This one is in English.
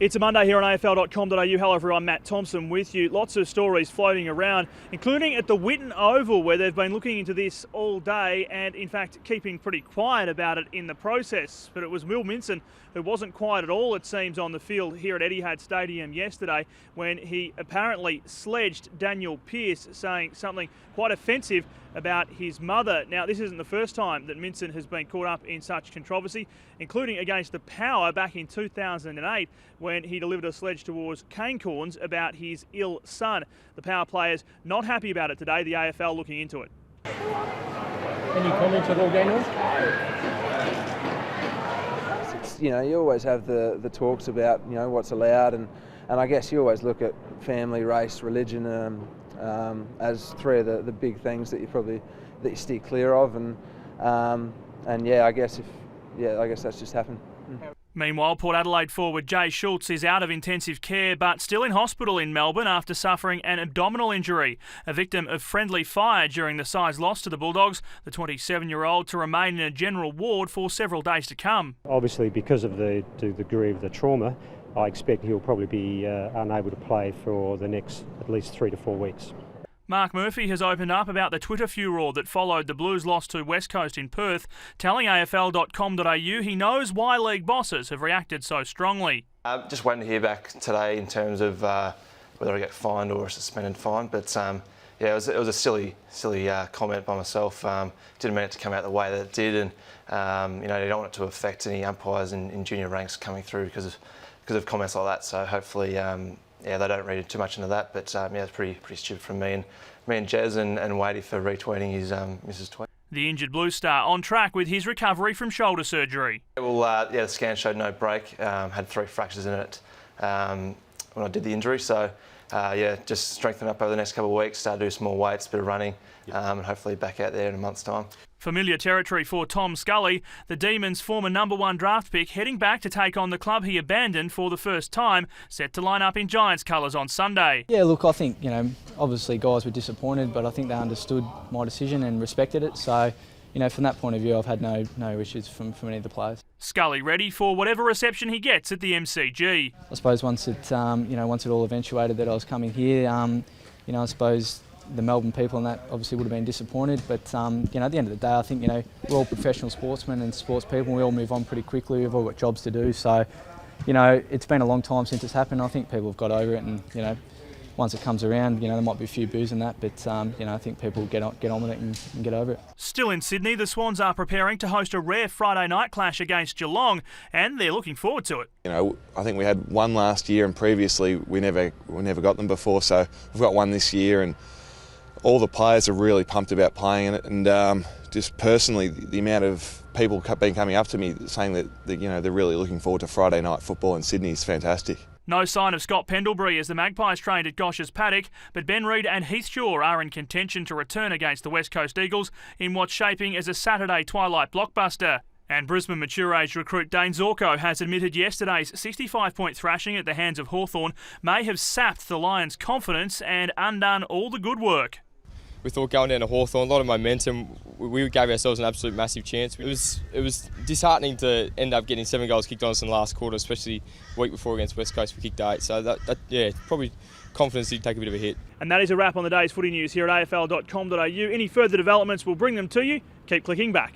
It's a Monday here on AFL.com.au. Hello everyone, Matt Thompson with you. Lots of stories floating around, including at the Whitten Oval, where they've been looking into this all day and in fact keeping pretty quiet about it in the process. But it was Will Minson who wasn't quiet at all, it seems, on the field here at Etihad Stadium yesterday when he apparently sledged Daniel Pearce, saying something quite offensive about his mother. Now, this isn't the first time that Minson has been caught up in such controversy, including against the Power back in 2008 when he delivered a sledge towards Cane Corns about his ill son. The Power players not happy about it today, the AFL looking into it. Any comments at all, Daniel? You know, you always have the talks about, you know, what's allowed, and I guess you always look at family, race, religion as three of the big things that you steer clear of, and yeah, I guess that's just happened. Meanwhile, Port Adelaide forward Jay Schultz is out of intensive care but still in hospital in Melbourne after suffering an abdominal injury. A victim of friendly fire during the size loss to the Bulldogs, the 27-year-old to remain in a general ward for several days to come. Obviously, because of the degree of the trauma, I expect he'll probably be unable to play for the next at least 3 to 4 weeks. Mark Murphy has opened up about the Twitter furore that followed the Blues' loss to West Coast in Perth, telling AFL.com.au he knows why league bosses have reacted so strongly. Just waiting to hear back today in terms of whether I get fined or a suspended fine, but yeah, it was a silly comment by myself. Didn't mean it to come out the way that it did, and you know, you don't want it to affect any umpires in junior ranks coming through because of comments like that. So hopefully, yeah, they don't read too much into that, but yeah, it's pretty stupid from me and Jez and Wadey for retweeting his Mrs. tweet. The injured Blue Star on track with his recovery from shoulder surgery. Well, yeah, the scan showed no break. Had 3 fractures in it when I did the injury, so yeah, just strengthen up over the next couple of weeks, start to do some more weights, a bit of running, and hopefully back out there in a month's time. Familiar territory for Tom Scully, the Demons' former #1 draft pick, heading back to take on the club he abandoned for the first time, set to line up in Giants colours on Sunday. Yeah, look, I think, you know, obviously guys were disappointed, but I think they understood my decision and respected it. So, you know, from that point of view, I've had no issues from any of the players. Scully ready for whatever reception he gets at the MCG. I suppose once it all eventuated that I was coming here, you know, I suppose the Melbourne people and that obviously would have been disappointed, but you know, at the end of the day, I think, you know, we're all professional sportsmen and sports people. We all move on pretty quickly. We've all got jobs to do, so you know, it's been a long time since it's happened. I think people have got over it, and you know, once it comes around, you know, there might be a few boos and that, but you know, I think people get on with it and get over it. Still in Sydney, the Swans are preparing to host a rare Friday night clash against Geelong, and they're looking forward to it. You know, I think we had one last year, and previously we never got them before, so we've got one this year, and all the players are really pumped about playing in it, and just personally, the amount of people been coming up to me saying that you know, they're really looking forward to Friday night football in Sydney is fantastic. No sign of Scott Pendlebury as the Magpies trained at Gosh's paddock, but Ben Reid and Heath Shaw are in contention to return against the West Coast Eagles in what's shaping as a Saturday twilight blockbuster. And Brisbane mature-age recruit Dane Zorko has admitted yesterday's 65-point thrashing at the hands of Hawthorn may have sapped the Lions' confidence and undone all the good work. We thought going down to Hawthorn, a lot of momentum. We gave ourselves an absolute massive chance. It was disheartening to end up getting 7 goals kicked on us in the last quarter, especially the week before against West Coast we kicked 8. So yeah, probably confidence did take a bit of a hit. And that is a wrap on the day's footy news here at AFL.com.au. Any further developments, we'll bring them to you. Keep clicking back.